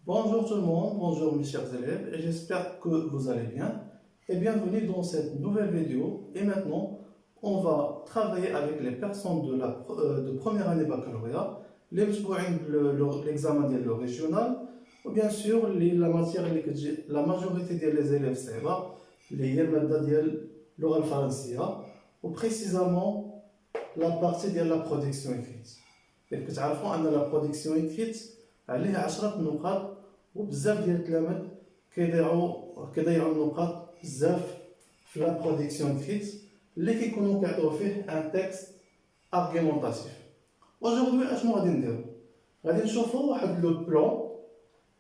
Bonjour tout le monde, bonjour mes chers élèves, et j'espère que vous allez bien. Et bienvenue dans cette nouvelle vidéo. Et maintenant, on va travailler avec les personnes de première année baccalauréat, l'examen le régional, ou bien sûr la matière la majorité des élèves سايبة اللي هي المادة ديال اللغة الفرنسية ou précisément la partie de la production écrite. كيف كتعرفوا أن la production écrite عليها 10 نقاط وبزاف ديال التلاميذ كيضيعوا النقاط بزاف في لا برودكسيون écrite اللي كيكونوا كيعطيو فيه ان تكست ارغيومونطاتيف. aujourd'hui اشنو غادي نديرو؟ غادي نشوفوا واحد لو بلان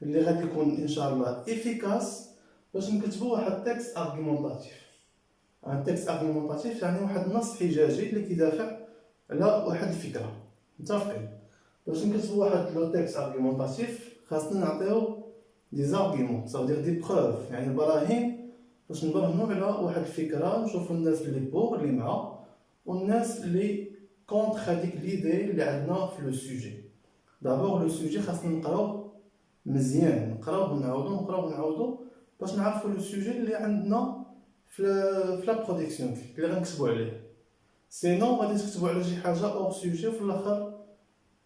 اللي غادي يكون ان شاء الله افيكاس باش نكتبوا واحد تكست ارغيومونطاتيف. ان تكست ارغيومونطاتيف يعني واحد النص حجاجي اللي كيدافع على واحد الفكره. متفقين؟ باش نكتبوا واحد لو تكست ارغيومونطاتيف خاصنا نعطيو دي زارغيومون، ça veut dire دي بروف، يعني براهين باش نبرهنوا على واحد الفكره، نشوفوا الناس اللي بوغ اللي مع والناس اللي كونتر هذيك ليدي اللي عندنا في لو سوجي. دابور لو سوجي خاصنا نقراو مزيان، نقراو ونعاودو باش نعرفوا لو سوجي اللي عندنا في لا برودكسيون اللي غنكتبوا عليه. سينو غادي تكتبوا على شي حاجه اور سوجي وفي الاخر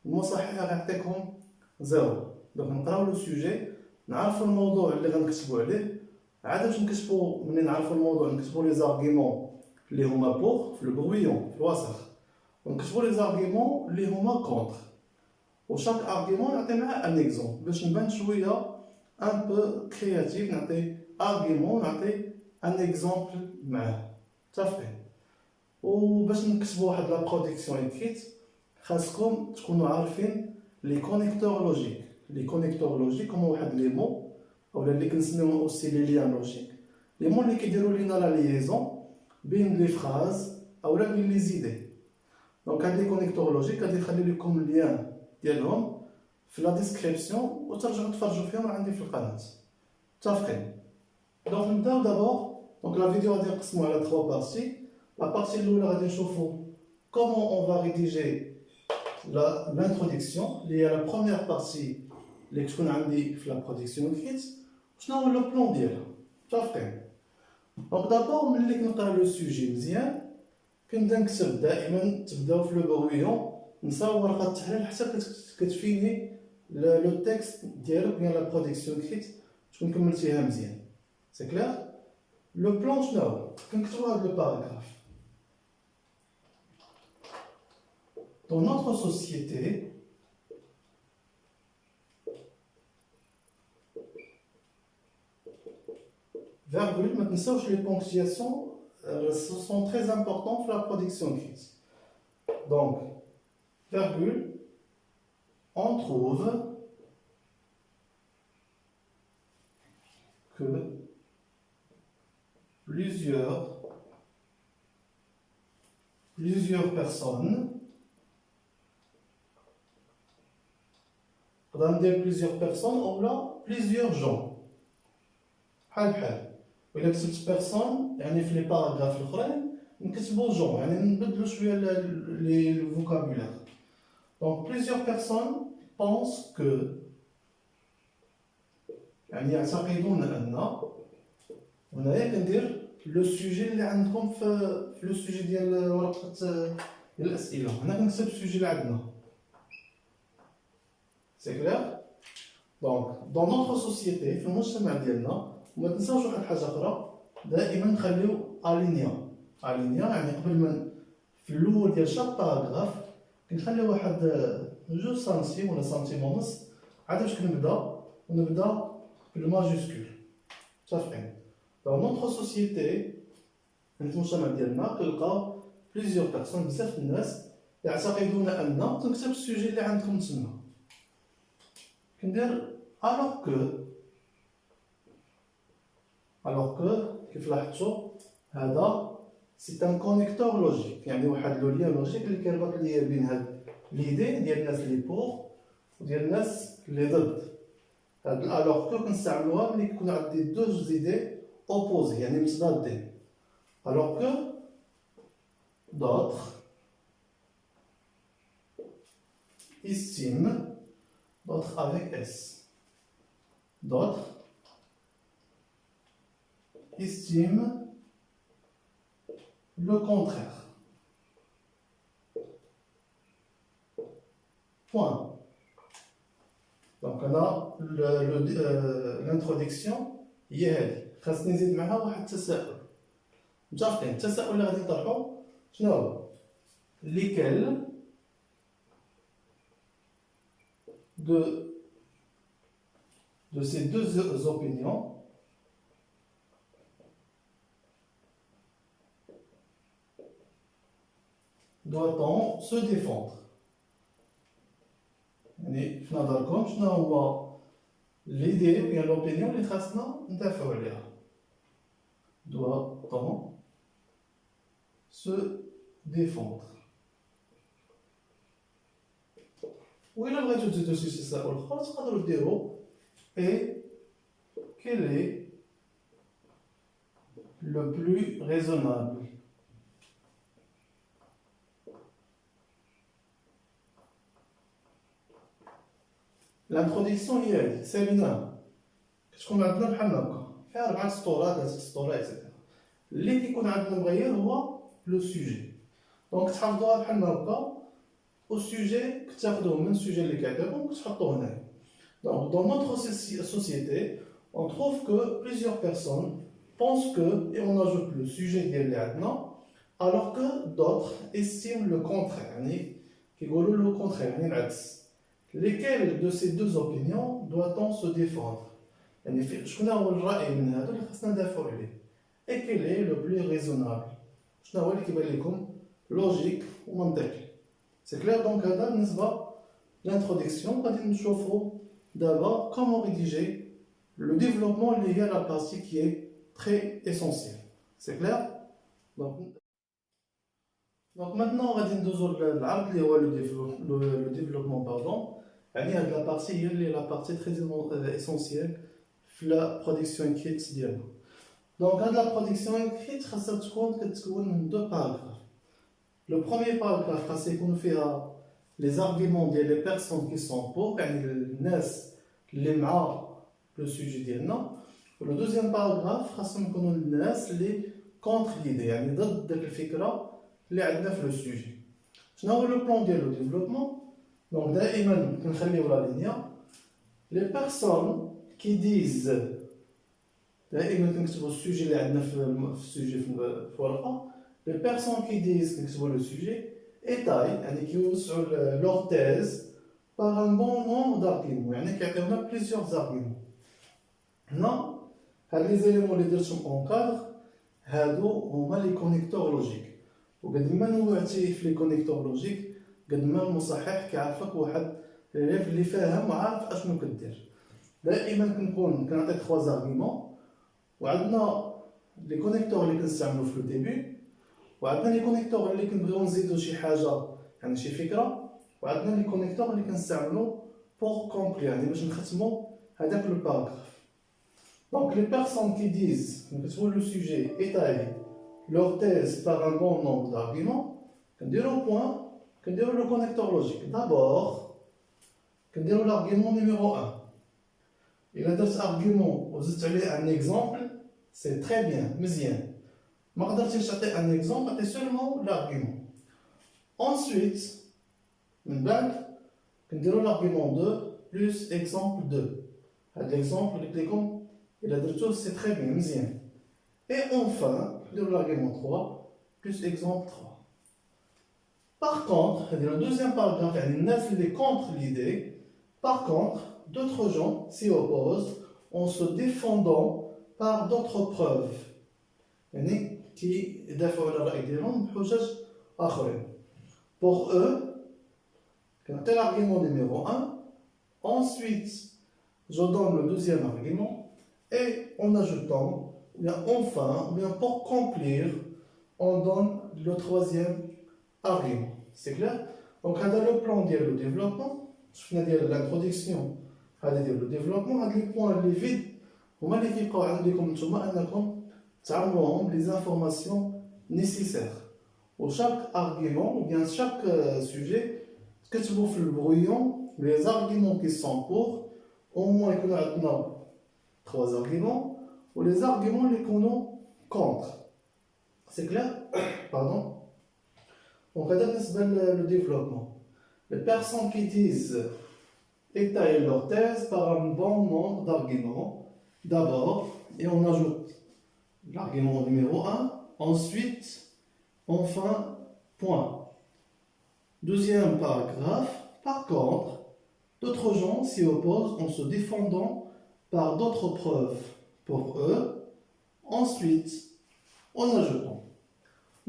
المصحح غيعطيكم زيرو. دونك نقراو لو سوجي، نعرفوا الموضوع اللي غنكتبوا عليه، عاد باش نكتبوا منين نعرفوا الموضوع نكتبوا لي زارغيومون اللي هما بوغ في البرويون في الوسط، ونكتبوا لي زارغيومون اللي هما كونتر، وشاك ارغيومون نعطي معاه ان اكزومبل باش نبان شويه ان بو كرياتيف، نعطي ارغيومون نعطي ان اكزومبل معاه. متفقين؟ وباش نكتبوا واحد لا برودكسيون اكريت خاصكم تكونوا عارفين لي كونيكتور لوجيك. لي كونيكتور لوجيك هما واحد لي مو اولا اللي كنسميوهم اوسي لي ليان لوجيك، لي مو اللي كيديروا لينا لا ليزون بين لي فراز اولا بين لي زيدي. دونك هاد لي كونيكتور لوجيك غادي نخلي لكم اللين ديالهم في لا ديسكريبسيون وترجعوا تفرجوا فيهم عندي في القناه. متفقين؟ دونك نبداو دابور. دونك لا فيديو غادي نقسموها على 3 بارتي. لا بارتي الاولى غادي نشوفوا كومون اون فا ريديجي l'introduction اللي هي لا بروميير بارتي اللي تكون عندي في لا برودكسيون كيت. شنو هو لو بلان ديالها؟ متفقين؟ دونك دابور ملي كنقرا لو سوجي مزيان كنبدا نكتب. دائما تبداو في لو برويون، نساو ورقه التحليل حتى كتفيني لو تكست ديالك ديال لا برودكسيون كيت تكون كملتيها مزيان. سي كلير؟ لو بلان شنو هو؟ كنكتبوا هاد لو باراغراف. Dans notre société, virgule, ما تنساوش les ponctuations sont très importantes pour la production écrite. Donc, virgule, on trouve que plusieurs personnes plusieurs personnes ou là plusieurs gens. بحال وإلا كتبت personne يعني في لي باراغراف الأخرين نكتبو gens، يعني نبدلو شوية لي vocabulaire. Donc plusieurs personnes pensent que يعني يعتقدون أن، هنايا كندير لو سوجي اللي عندكم في لو سوجي ديال ورقة ديال الأسئلة. هنا كنكتب السوجي اللي عندنا. C'est clair? Donc, dans notre société, في المجتمع ديالنا، وما تنساوش واحد الحاجة أخرى، دائما نخليو ألينيا. ألينيا يعني قبل ما في الأول ديال شاك باراغراف كنخليو واحد 2 سنتيم ولا سنتيم ونص عاد باش ونبدا بالماجيسكول. متفقين؟ dans notre société في المجتمع ديالنا كنلقاو plusieurs personnes بزاف الناس يعتقدون أن، تنكتب السوجي اللي عندكم تما. كندير alors que كيف لاحظتوا هذا سي ان كونيكتور لوجيك، يعني واحد لو ليان لوجيك اللي كيربط ليا بين هاد ليدي ديال الناس اللي بوغ وديال الناس اللي ضد. هاد alors que كنستعملوها ملي كيكون عندي دو زيدي اوبوزي يعني متضادين. alors que d'autres estiment d'autres avec S. d'autres estiment le contraire. Point. Donc on a l'introduction هي هذه. خاصني نزيد معها واحد التساؤل. متفقين؟ التساؤل اللي غادي نطرحو شنو هو؟ lesquels de ces deux opinions doit-on se défendre? يعني في نظركم شنو هو l'idée ou bien l'opinion اللي خاصنا ندافعوا عليها؟ doit-on se défendre? وإلا بغيتو تزيدو شي تساؤل آخر تقدروا ديروا et quel est le plus raisonnable? L'introduction هي هذه ساليناها كتكون عندنا بحال هكا فيها 4 سطورات 3 سطورات اكسيتيرا اللي كيكون عندنا مغير هو لو سوجي دونك تحفظوها بحال هكا والسوجي كتاخذوه من السوجي اللي كيعجبكم وكتحطوه هنايا. Donc dans notre société on trouve que plusieurs personnes pensent que et on ajoute le sujet ديال عندنا alors que d'autres estiment le contraire يعني كيقولوا le contraire يعني العكس. Lesquelles de ces deux opinions doit-on se défendre? يعني شكون هو الرأي من هذا اللي خاصنا ندافعوا عليه؟ Et quel est le plus raisonnable? شنو هو اللي كيبان لكم لوجيك ومنطقي؟ C'est clair donc هذا بالنسبة l'introduction غادي نشوفوا d'abord comment rédiger le développement lié à la partie qui est très essentielle. C'est clair? Donc maintenant غادي ندوزو للعرض اللي هو le développement pardon. يعني هاد لا بارتي هي اللي لا بارتي تري اسونسيال في لا برودكسيون اكريت ديالنا. دونك هاد لا برودكسيون اكريت خاصها كتكون من دو باراغراف. لو بروميير باراغراف خاص يكون فيها لي زارغيمون ديال لي بيرسون كي سون بور يعني الناس اللي مع لو سوجي ديالنا. ولو دوزيام باراغراف خاصهم يكونوا الناس اللي كونتر ليدي يعني ضد داك الفكره اللي عندنا في لو سوجي. شنو هو لو بلان ديال لو ديفلوبمون؟ Donc, دائما كنخليو لا لينيا لي بيرسون كي ديز دائما كنكتبوا السوجي اللي عندنا في السوجي في الورقه لي بيرسون كي ديز كنكتبوا لو سوجي ايتاي يعني كيوسعوا لور تيز باغ ان بون نومبر دارغيمون يعني كيعطيونا بليزيور زارغيمون. هنا هاد لي زيليمون اللي درتهم اون كادر هادو هما لي كونيكتور لوجيك وقد ما نوعتي في لي كونيكتور لوجيك قد ما المصحح كيعرفك واحد اللي فاهم وعارف اشنو كدير. دائما كنكون كنعطي 3 زارغيمون وعندنا لي كونيكتور اللي كنستعملو في الديبي وعندنا لي كونيكتور اللي كنبغيو نزيدو شي حاجه يعني شي فكره وعندنا لي كونيكتور اللي كنستعملو بور كومبلي يعني باش نختمو هذاك لو باراغراف. دونك لي بيرسون كي ديز كنكتبو لو سوجي ايتاي لور تيز باغ ان بون نومبر دارغيمون كنديرو بوين كنديرو لو كونيكتور لوجيك. دابور كنديرو l'argument numéro 1. إلا درت argument وزدت عليه ان اكزومبل سي تري بيان مزيان. ما قدرتيش تعطي ان اكزومبل عطي سولمون l'argument. Ensuite من بعد كنديرو l'argument 2 plus exemple 2. هاد l'exemple اللي قلت لكم إلا درتوه سي تري بيان مزيان. Et enfin نديرو l'argument 3 plus exemple 3. Par contre, le deuxième paragraphe, il y a des contre l'idée. Par contre, d'autres gens s'y opposent en se défendant par d'autres preuves. Qui pour eux, c'est l'argument numéro 1. Ensuite, je donne le deuxième argument. Et en ajoutant, bien enfin, bien pour conclure, on donne le troisième argument. C'est clair? Donc, هذا le plan ديال le développement. شفنا ديال l'introduction هذا ديال le développement. هاد les points اللي فيد هما اللي كيبقاو عندكم نتوما انكم تعملوهم les informations nécessaires. و chaque argument ou bien chaque sujet تكتبوا في البرويون les arguments qui sont pour au moins يكون عندنا trois arguments, ou les arguments les qu'on contre. C'est clair? Pardon. Donc, le développement. Les personnes qui disent étayer leur thèse par un bon nombre d'arguments, d'abord, et on ajoute l'argument numéro 1, ensuite, enfin, point. Deuxième paragraphe, par contre, d'autres gens s'y opposent en se défendant par d'autres preuves pour eux, ensuite, en ajoutant.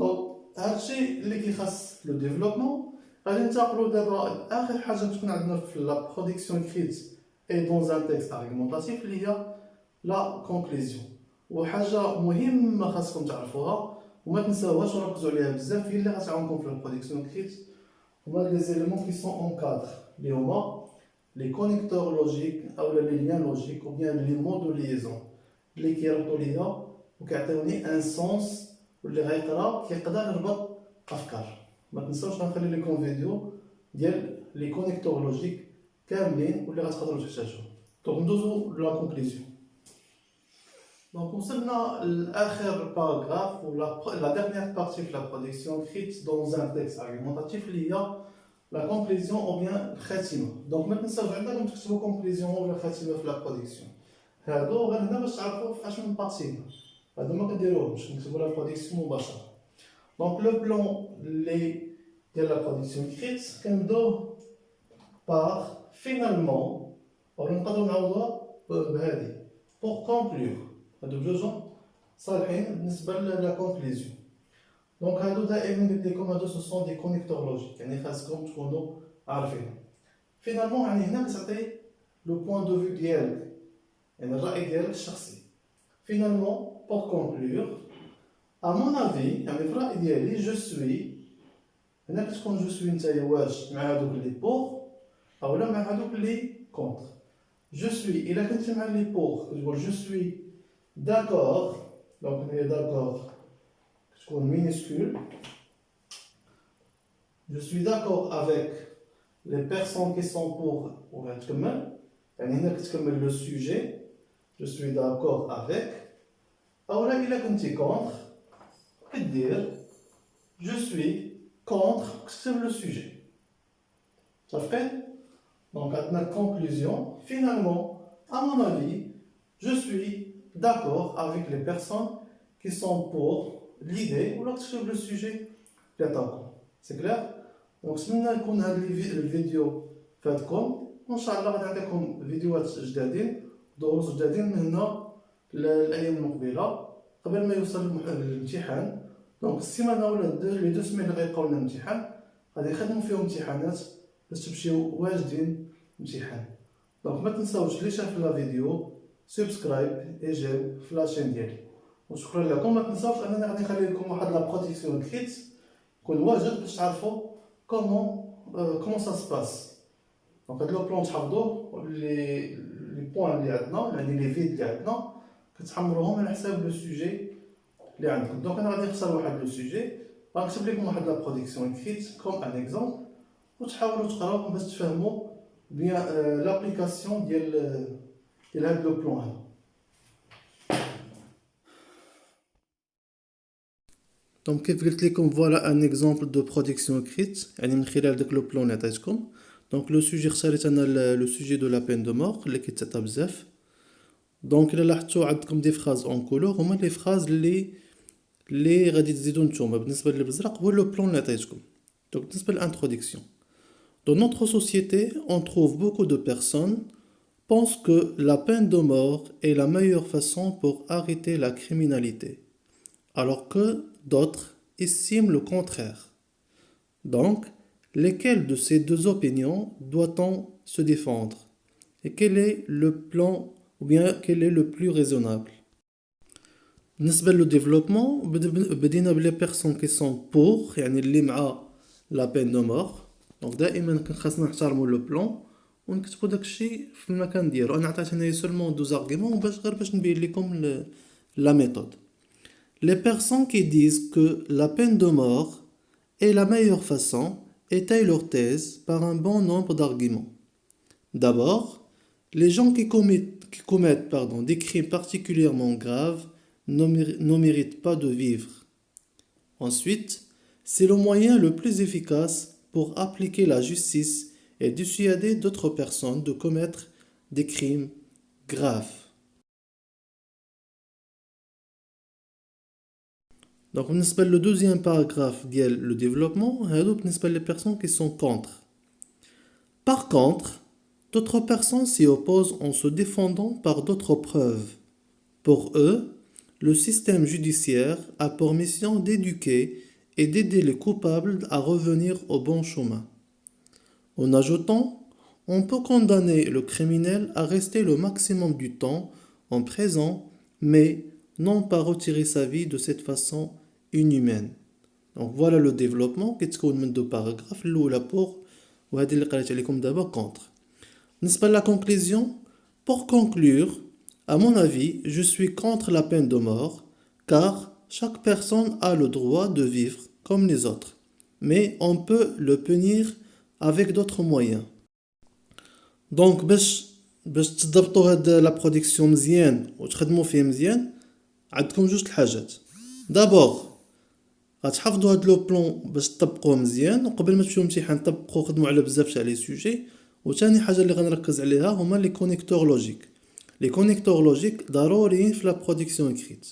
Donc, هادشي اللي كيخص لو ديفلوبمون. غادي ننتقلوا دابا اخر حاجه تكون عندنا في لا برودكسيون كريت اي دون ان تيكست ارغيمونطاتيف اللي هي لا كونكلوزيون. وحاجه مهمه خاصكم تعرفوها وما تنساوهاش وركزوا عليها بزاف، هي اللي غتعاونكم في البرودكسيون كريت. هما لي زيليمون كي سون اون كادر اللي هما لي كونيكتور لوجيك اولا لي ليان لوجيك او بيان لي مود دو ليزون اللي كيربطوا ليا وكيعطيوني ان سونس واللي غيقرا كيقدر يربط افكار. ما تنساوش غنخلي لكم فيديو ديال لي كونيكتور لوجيك كاملين واللي غتقدروا تحتاجوهم. دونك ندوزو لا كونكلوزيون. دونك وصلنا لاخر باراغراف ولا لا ديرنيير بارتي في لا برودكسيون كريت دون ان تيكست ارغيمونطاتيف اللي هي لا كونكلوزيون او بيان الخاتمه. دونك ما تنساوش عندكم تكتبوا كونكلوزيون ولا خاتمه في لا برودكسيون. هادو غير هنا باش تعرفوا فاش من بارتي هادو ما كنديروهمش، كنكتبوا لا برودكسيون مباشره. دونك لو بلون اللي ديال لا برودكسيون كريت كنبداو بار فينالمون ولا نقدروا نعوضوها بهادي بور كونكلور. هادو بجوج صالحين بالنسبه لا كونكلوزيون. دونك هادو دائما قلت لكم هادو سو سون دي كونيكتور لوجيك، يعني خاصكم تكونوا عارفينهم. فينالمون يعني هنا كتعطي لو بوين دو فيو ديالك، يعني الراي ديالك الشخصي. فينالمون pour conclure, à mon avis, يعني في الرأي ديالي je suis هنا كتكون je suis نتايا واش مع هادوك اللي pour اولا مع هادوك اللي contre. je suis إلا كنتي مع اللي pour كتقول je suis d'accord، دونك هي d'accord كتكون minuscule. je suis d'accord avec les personnes qui sont pour وغتكمل، يعني هنا كتكمل le sujet je suis d'accord avec. اولا الا كنتي كونتر كدير جو سوي كونتر كتكتب لو سوجي. صافي. دونك عندنا كونكلوزيون. فينالمون à mon avis je suis d'accord avec les personnes qui sont pour l'idée ولا كتكتب لو سوجي اللي عطاكم. سي كلير. دونك نتمنى يكون هذا الفيديو فاتكم، وان شاء الله غادي نعطيكم فيديوهات جدادين دروس جدادين من هنا الايام المقبله قبل ما يوصل الامتحان. دونك السيمانه ولا لي دو سيمين اللي غيبقاو لنا الامتحان غادي نخدموا فيهم امتحانات باش تمشيو واجدين الامتحان. دونك ما تنساوش اللي شاف لا فيديو سبسكرايب اي جيم في لاشين ديالي. وشكرا لكم. ما تنساوش انني غادي نخلي لكم واحد لا برودكسيون كريت يكون واجد باش تعرفوا كومون سا سباس. دونك هاد لو بلون تحفظوه لي بوين اللي عندنا يعني لي فيد اللي عندنا كتحمروهم على حساب لو سوجي اللي عندكم. دونك انا غادي نختار واحد لو سوجي غنكتب لكم واحد لا برودكسيون كريت كوم ان اكزومبل وتحاولوا تقراو باش تفهموا بيان لابليكاسيون ديال هاد لو بلون هذا. دونك كيف قلت لكم فوالا ان اكزومبل دو برودكسيون كريت يعني من خلال داك لو بلون اللي عطيتكم. دونك لو سوجي اختاريت انا لو سوجي دو لا بين دو مور اللي كيتعطى بزاف. دونك الا لاحظتوا عندكم دي فراز اون كولور هما لي فراز اللي غادي تزيدوا نتوما. بالنسبه للازرق هو لو بلون اللي عطيتكم. دونك بالنسبه للانتروداكسيون dans notre société on trouve beaucoup de personnes pensent que la peine de mort est la meilleure façon pour arrêter la criminalité alors que d'autres estiment le contraire. Donc lesquelles de ces deux opinions doit-on se défendre et quel est le plan ou bien quel est le plus raisonnable. بالنسبة للديفلوبمون بدينا بلي بيرسون كي سون بور يعني اللي مع لا بين دو مور. دونك دائما كان خاصنا نحترموا لو بلون ونكتبوا داكشي في المكان ديالو. انا عطيت هنايا سولمون دو زارغيمون باش نبين لكم لا ميثود. Les personnes qui disent que la peine de mort est la meilleure façon étayent leur thèse par un bon nombre d'arguments. D'abord, les gens qui commettent des crimes particulièrement graves ne méritent pas de vivre. Ensuite, c'est le moyen le plus efficace pour appliquer la justice et dissuader d'autres personnes de commettre des crimes graves. Donc, on appelle le deuxième paragraphe le développement, et on appelle les personnes qui sont contre. Par contre, d'autres personnes s'y opposent en se défendant par d'autres preuves. Pour eux, le système judiciaire a pour mission d'éduquer et d'aider les coupables à revenir au bon chemin. En ajoutant, on peut condamner le criminel à rester le maximum du temps en prison, mais non pas retirer sa vie de cette façon inhumaine. Donc voilà le développement qui est من deux paragraphes, l'oula pour وهذه اللي قريت عليكم دابا contre. N'est-ce pas la conclusion? Pour conclure, à mon avis, je suis contre la peine de mort, car chaque personne a le droit de vivre comme les autres, mais on peut le punir avec d'autres moyens. Donc, باش تضبطوا هاد لا برودكسيون مزيان وتخدموا فيه مزيان عندكم جوج الحاجات. دابور غتحفظوا هاد لو بلون باش تطبقوه مزيان وقبل ما تمشيو الامتحان طبقوا خدموا على بزاف تاع لي سوجي. وثاني حاجه اللي غنركز عليها هما لي كونيكتور لوجيك. لي كونيكتور لوجيك ضروريين في لا برودكسيون اكريت.